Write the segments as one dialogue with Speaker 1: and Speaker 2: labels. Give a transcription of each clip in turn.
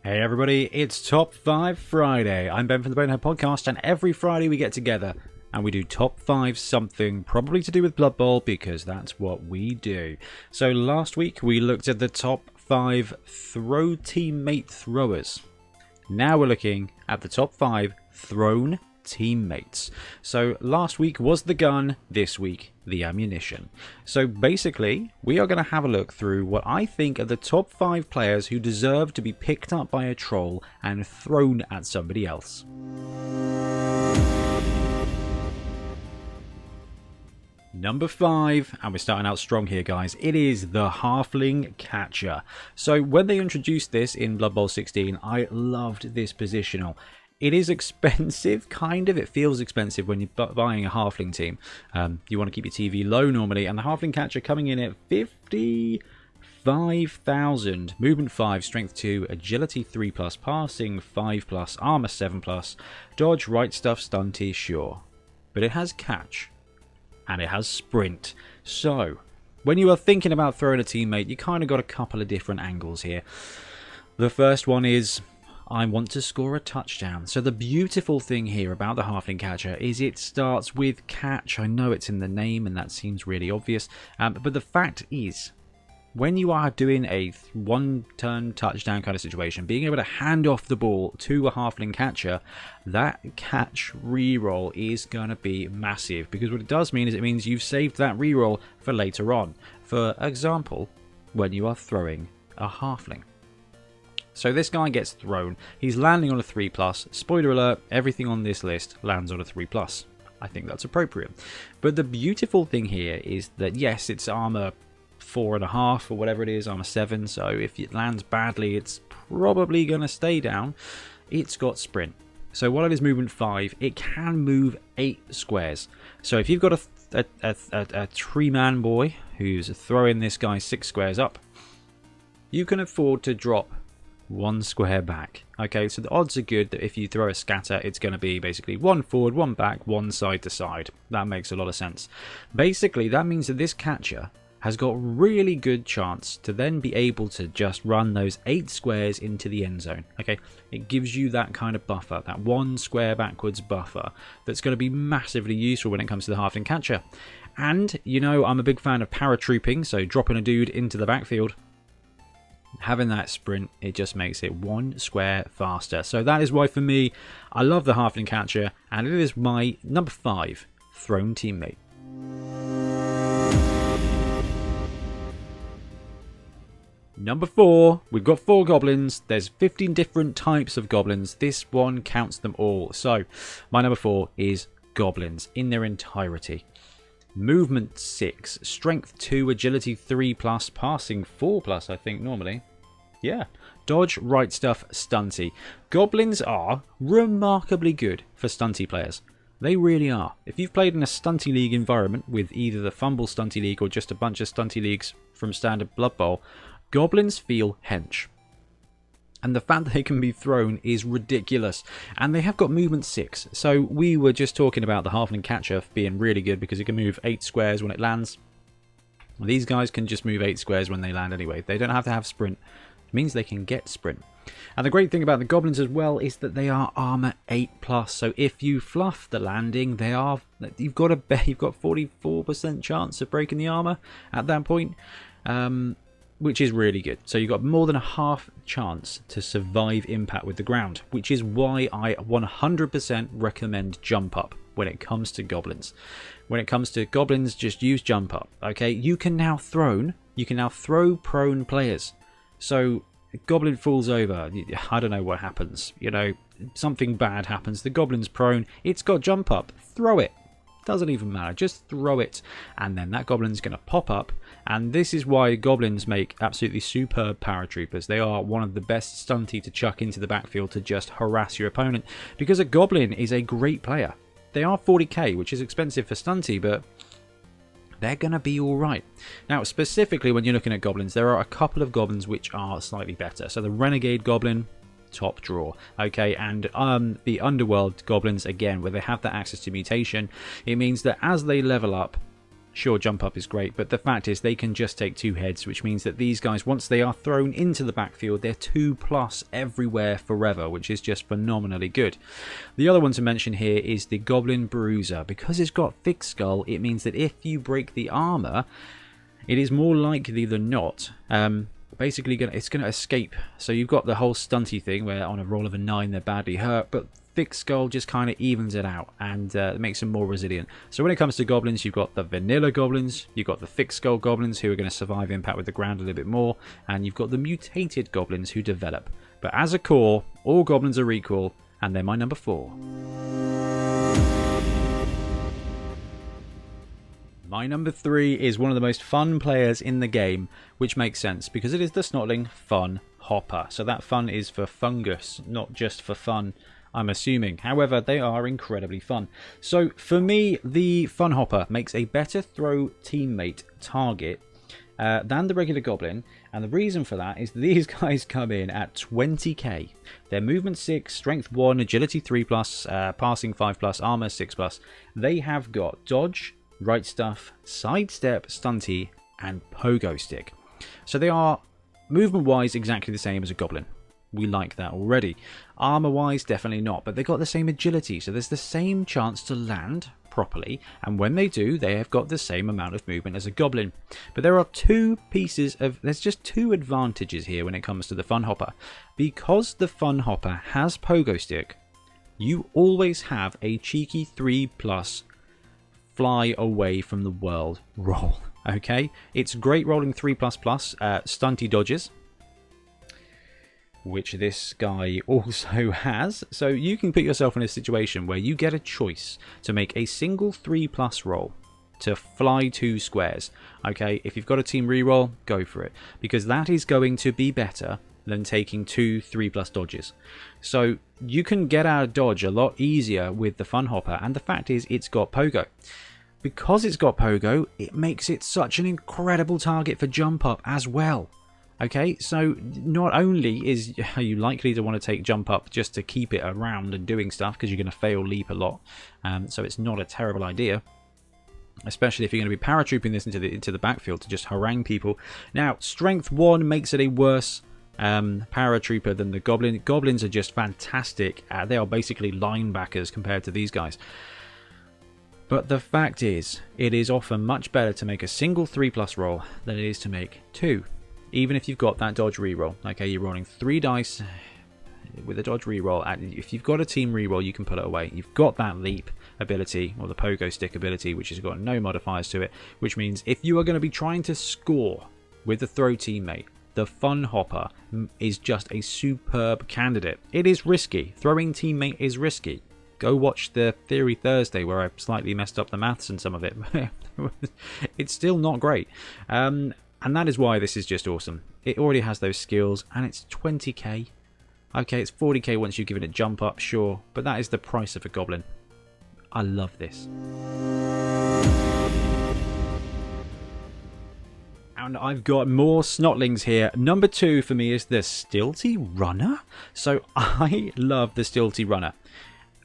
Speaker 1: Hey everybody, it's Top 5 Friday. I'm Ben from the Bonehead Podcast, and every Friday we get together and we do Top 5 something, probably to do with Blood Bowl, because that's what we do. So last week we looked at the top 5 throw teammate throwers. Now we're looking at the top 5 thrown teammates. So last week was the gun, this week the ammunition. So basically we are going to have a look through what I think are the top 5 players who deserve to be picked up by a troll and thrown at somebody else. Number 5, and we're starting out strong here guys, it is the Halfling Catcher. So when they introduced this in Blood Bowl 16, I loved this positional. It is expensive, kind of. It feels expensive when you're buying a Halfling team. You want to keep your TV low normally, and the Halfling Catcher coming in at 55,000. Movement 5, Strength 2, Agility 3+, Passing 5+, Armor 7+, Dodge, Right Stuff, Stunty, sure. But it has Catch, and it has Sprint. So, when you are thinking about throwing a teammate, you kind of got a couple of different angles here. The first one is, I want to score a touchdown. So the beautiful thing here about the Halfling Catcher is it starts with catch. I know it's in the name and that seems really obvious. But the fact is, when you are doing a one-turn touchdown kind of situation, being able to hand off the ball to a Halfling Catcher, that catch reroll is going to be massive. Because what it does mean is it means you've saved that reroll for later on. For example, when you are throwing a Halfling. So this guy gets thrown, he's landing on a 3+, spoiler alert, everything on this list lands on a 3+. I think that's appropriate. But the beautiful thing here is that yes, it's armor 4.5 or whatever it is, armor 7, so if it lands badly it's probably going to stay down. It's got sprint. So while it is movement 5, it can move 8 squares. So if you've got a 3-man boy who's throwing this guy 6 squares up, you can afford to drop 1 square back. Okay, so the odds are good that if you throw a scatter, it's going to be basically 1 forward, 1 back, 1 side to side. That makes a lot of sense. Basically, that means that this catcher has got really good chance to then be able to just run those 8 squares into the end zone. Okay, it gives you that kind of buffer, that 1 square backwards buffer that's going to be massively useful when it comes to the Halfling Catcher. And, you know, I'm a big fan of paratrooping, so dropping a dude into the backfield. Having that sprint, it just makes it 1 square faster. So that is why for me, I love the Halfling Catcher, and it is my number 5 thrown teammate. Number 4, we've got 4 goblins. There's 15 different types of goblins. This one counts them all. So my number 4 is goblins in their entirety. Movement 6, Strength 2, Agility 3+, Passing 4+, I think normally. Yeah. Dodge, Right Stuff, Stunty. Goblins are remarkably good for Stunty players. They really are. If you've played in a Stunty League environment with either the Fumble Stunty League or just a bunch of Stunty Leagues from standard Blood Bowl, goblins feel hench. And the fact that they can be thrown is ridiculous. And they have got movement 6. So we were just talking about the Halfling Catcher being really good because it can move 8 squares when it lands. These guys can just move 8 squares when they land anyway. They don't have to have sprint. It means they can get sprint. And the great thing about the goblins as well is that they are armor 8+. So if you fluff the landing, you've got 44% chance of breaking the armor at that point. Which is really good. So you've got more than a half chance to survive impact with the ground, which is why I 100% recommend jump up when it comes to goblins. When it comes to goblins, just use jump up. Okay, you can now throw prone players. So goblin falls over, I don't know what happens. You know, something bad happens. The goblin's prone. It's got jump up. Throw it. Doesn't even matter, just throw it, and then that goblin's going to pop up. And this is why goblins make absolutely superb paratroopers. They are one of the best stunty to chuck into the backfield to just harass your opponent, because a goblin is a great player. They are 40k, which is expensive for stunty, but they're going to be alright. Now, specifically when you're looking at goblins, there are a couple of goblins which are slightly better. So the Renegade Goblin, top draw. Okay, and the Underworld Goblins, again, where they have that access to mutation, it means that as they level up, Sure, jump up is great, but the fact is they can just take 2 heads, which means that these guys, once they are thrown into the backfield, they're 2+ everywhere forever, which is just phenomenally good. The other one to mention here is the Goblin Bruiser. Because it's got thick skull, it means that if you break the armor, it is more likely than not basically it's going to escape. So you've got the whole stunty thing where on a roll of a 9 they're badly hurt, but thick skull just kind of evens it out and makes them more resilient. So when it comes to goblins, you've got the vanilla goblins, you've got the thick skull goblins who are going to survive impact with the ground a little bit more, and you've got the mutated goblins who develop. But as a core, all goblins are equal, and they're my number 4. My number 3 is one of the most fun players in the game, which makes sense because it is the Snotling Fun Hopper. So that fun is for fungus, not just for fun, I'm assuming. However, they are incredibly fun. So for me, the Fun Hopper makes a better throw teammate target than the regular goblin, and the reason for that is these guys come in at 20k. They're movement 6, strength 1, agility 3+, passing 5+, armor 6+. They have got dodge, right stuff, sidestep, stunty, and pogo stick. So they are movement wise exactly the same as a goblin. We like that already. Armor wise, definitely not, but they've got the same agility, so there's the same chance to land properly, and when they do, they have got the same amount of movement as a goblin. But there are there's just 2 advantages here when it comes to the Fun Hopper. Because the Fun Hopper has pogo stick, you always have a cheeky 3+ fly away from the world roll. Okay, it's great rolling 3++, stunty dodges, which this guy also has. So you can put yourself in a situation where you get a choice to make a single 3+ roll to fly 2 squares. Okay, if you've got a team reroll, go for it, because that is going to be better than taking 2 3+ dodges. So you can get out of dodge a lot easier with the Fun Hopper, and the fact is it's got pogo. Because it's got pogo, it makes it such an incredible target for jump up as well. Okay, so not only are you likely to want to take jump up just to keep it around and doing stuff, because you're going to fail leap a lot, so it's not a terrible idea, especially if you're going to be paratrooping this into the backfield to just harangue people. Now, strength 1 makes it a worse paratrooper than the goblin. Goblins are just fantastic. They are basically linebackers compared to these guys. But the fact is, it is often much better to make a single 3+ roll than it is to make 2. Even if you've got that dodge reroll. Okay, you're rolling 3 dice with a dodge reroll. If you've got a team reroll, you can put it away. You've got that leap ability, or the pogo stick ability, which has got no modifiers to it, which means if you are going to be trying to score with the throw teammate, the Fun Hopper is just a superb candidate. It is risky. Throwing teammate is risky. Go watch the Theory Thursday where I slightly messed up the maths and some of it. It's still not great. And that is why this is just awesome. It already has those skills, and it's 20k. Okay, it's 40k once you've given it jump up, sure, but that is the price of a goblin. I love this. And I've got more Snotlings here. Number 2 for me is the Stilty Runner. So I love the Stilty Runner.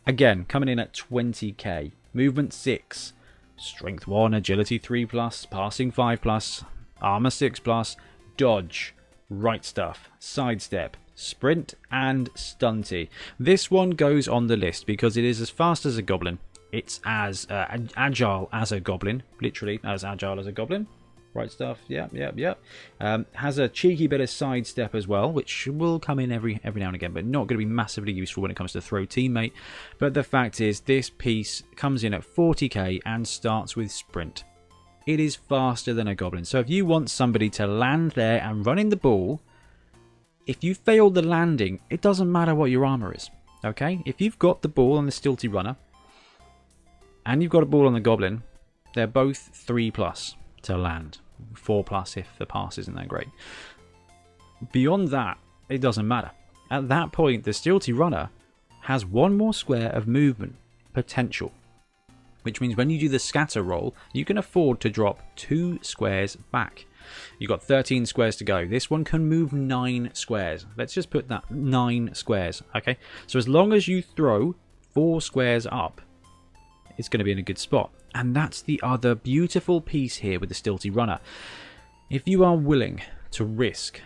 Speaker 1: Again, coming in at 20k. Movement 6. Strength 1, agility 3+, passing 5+, armor 6+, dodge, right stuff, sidestep, sprint, and stunty. This one goes on the list because it is as fast as a goblin. It's as agile as a goblin. Literally as agile as a goblin. Right stuff, yep. Has a cheeky bit of sidestep as well, which will come in every now and again, but not going to be massively useful when it comes to throw teammate. But the fact is, this piece comes in at 40k and starts with sprint. It is faster than a goblin. So if you want somebody to land there and run in the ball, if you fail the landing, it doesn't matter what your armor is. Okay? If you've got the ball on the Stilty Runner, and you've got a ball on the goblin, they're both 3+ to land. 4+ if the pass isn't that great. Beyond that, it doesn't matter. At that point, the Stilty Runner has 1 more square of movement potential, which means when you do the scatter roll, you can afford to drop 2 squares back. You've got 13 squares to go. This one can move 9 squares. Let's just put that 9 squares. Okay, so as long as you throw 4 squares up, it's going to be in a good spot. And that's the other beautiful piece here with the Stilty Runner. If you are willing to risk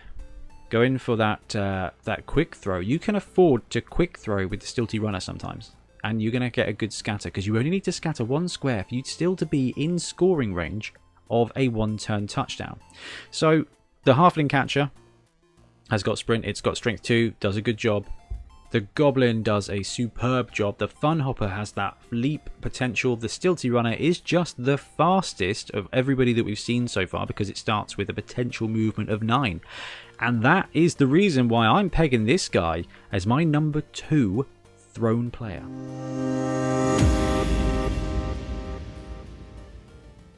Speaker 1: going for that quick throw, you can afford to quick throw with the Stilty Runner sometimes. And you're going to get a good scatter, because you only need to scatter 1 square for you still to be in scoring range of a 1-turn touchdown. So the Halfling Catcher has got Sprint, it's got Strength 2, does a good job. The Goblin does a superb job. The Fun Hopper has that leap potential. The Stilty Runner is just the fastest of everybody that we've seen so far, because it starts with a potential movement of 9. And that is the reason why I'm pegging this guy as my number 2 Throne player.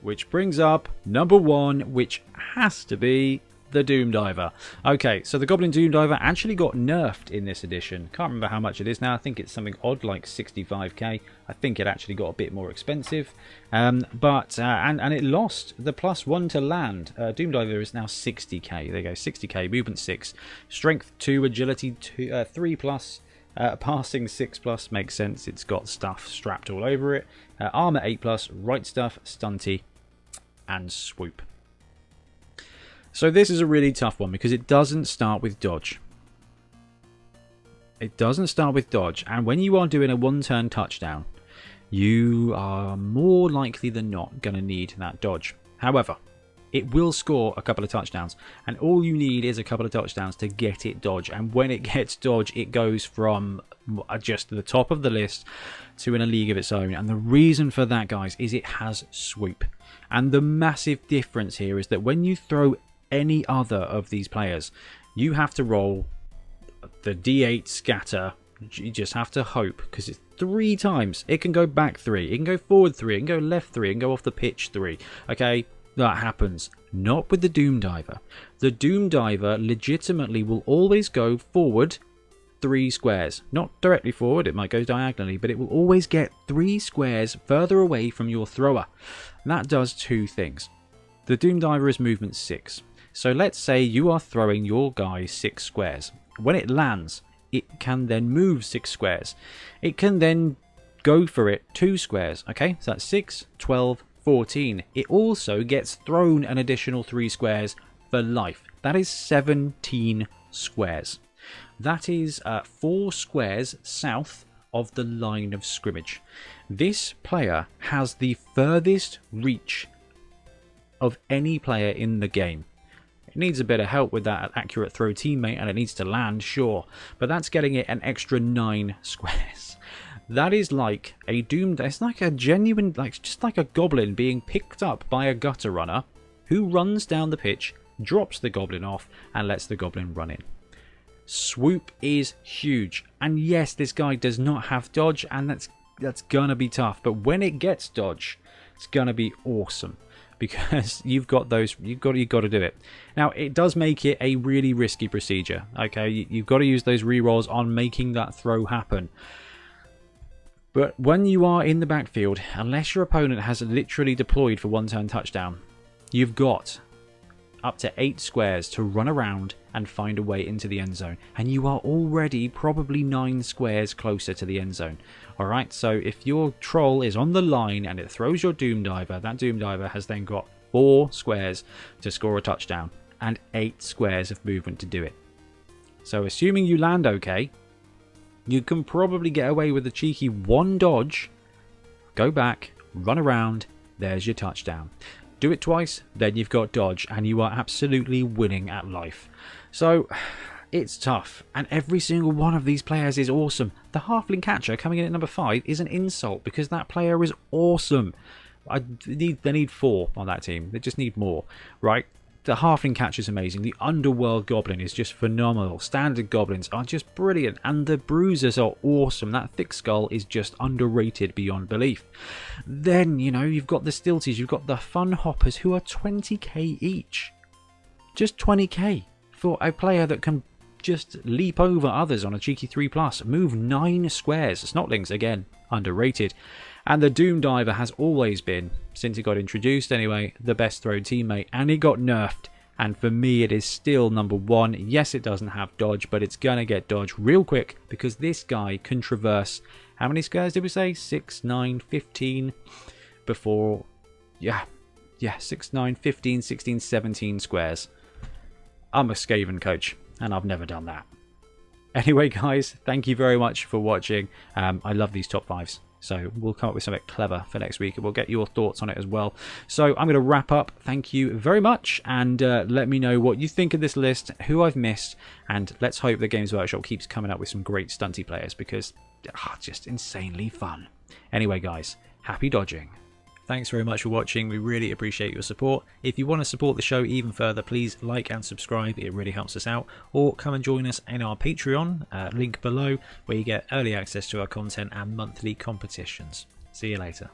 Speaker 1: Which brings up number 1, which has to be the Doom Diver. Okay, so the Goblin Doom Diver actually got nerfed in this edition. Can't remember how much it is now. I think it's something odd like 65k. I think it actually got a bit more expensive. And it lost the +1 to land. Doom Diver is now 60k. There you go, 60k, movement 6, strength 2, agility 2, 3+. Passing 6+, makes sense. It's got stuff strapped all over it. Armor 8+, right stuff, stunty, and swoop. So this is a really tough one because it doesn't start with dodge. It doesn't start with dodge, and when you are doing a 1-turn touchdown, you are more likely than not going to need that dodge. However, it will score a couple of touchdowns, and all you need is a couple of touchdowns to get it dodge. And when it gets dodge, it goes from just the top of the list to in a league of its own. And the reason for that, guys, is it has swoop. And the massive difference here is that when you throw any other of these players, you have to roll the D8 scatter. You just have to hope, because it's 3 times. It can go back 3, it can go forward 3, it can go left 3, it can go off the pitch 3. Okay, that happens. Not with the Doom Diver. The Doom Diver legitimately will always go forward 3 squares. Not directly forward, it might go diagonally, but it will always get 3 squares further away from your thrower. And that does 2 things. The Doom Diver is movement 6. So let's say you are throwing your guy 6 squares. When it lands, it can then move 6 squares. It can then go for it 2 squares. Okay, so that's 6, 12, 14. It also gets thrown an additional 3 squares for life. That is 17 squares. That is 4 squares south of the line of scrimmage. This player has the furthest reach of any player in the game. It needs a bit of help with that accurate throw teammate, and it needs to land, sure, but that's getting it an extra 9 squares. That is like a Doom. It's like a genuine, just like a Goblin being picked up by a gutter runner who runs down the pitch, drops the Goblin off, and lets the Goblin run in. Swoop is huge, and yes, this guy does not have dodge, and that's gonna be tough. But when it gets dodge, it's gonna be awesome, because you've got to do it. Now, it does make it a really risky procedure. Okay, you've got to use those rerolls on making that throw happen. But when you are in the backfield, unless your opponent has literally deployed for 1-turn touchdown, you've got up to 8 squares to run around and find a way into the end zone. And you are already probably 9 squares closer to the end zone. Alright, so if your troll is on the line and it throws your Doom Diver, that Doom Diver has then got 4 squares to score a touchdown and 8 squares of movement to do it. So assuming you land okay, you can probably get away with a cheeky 1 dodge, go back, run around, there's your touchdown. Do it twice, then you've got dodge, and you are absolutely winning at life. So, it's tough, and every single one of these players is awesome. The Halfling Catcher coming in at number 5 is an insult, because that player is awesome. They need 4 on that team. They just need more, right? The Halfling Catcher is amazing. The Underworld Goblin is just phenomenal. Standard Goblins are just brilliant. And the Bruisers are awesome. That Thick Skull is just underrated beyond belief. Then, you know, you've got the Stilties. You've got the Fun Hoppers, who are 20k each. Just 20k for a player that can just leap over others on a cheeky 3+. Move 9 squares. Snotlings, again, underrated. And the Doom Diver has always been, since it got introduced anyway, the best throw teammate. And it got nerfed And for me, it is still number 1. Yes, it doesn't have dodge, but it's going to get dodge real quick because this guy can traverse, how many squares did we say? 6, 9, 15 before, yeah, 6, 9, 15, 16, 17 squares. I'm a Skaven coach, and I've never done that. Anyway, guys, thank you very much for watching. I love these top 5s. So we'll come up with something clever for next week and we'll get your thoughts on it as well. So I'm going to wrap up. Thank you very much. And let me know what you think of this list, who I've missed. And let's hope that Games Workshop keeps coming up with some great stunty players because just insanely fun. Anyway, guys, happy dodging. Thanks very much for watching. We really appreciate your support. If you want to support the show even further, please like and subscribe. It really helps us out. Or come and join us in our Patreon, link below, where you get early access to our content and monthly competitions. See you later.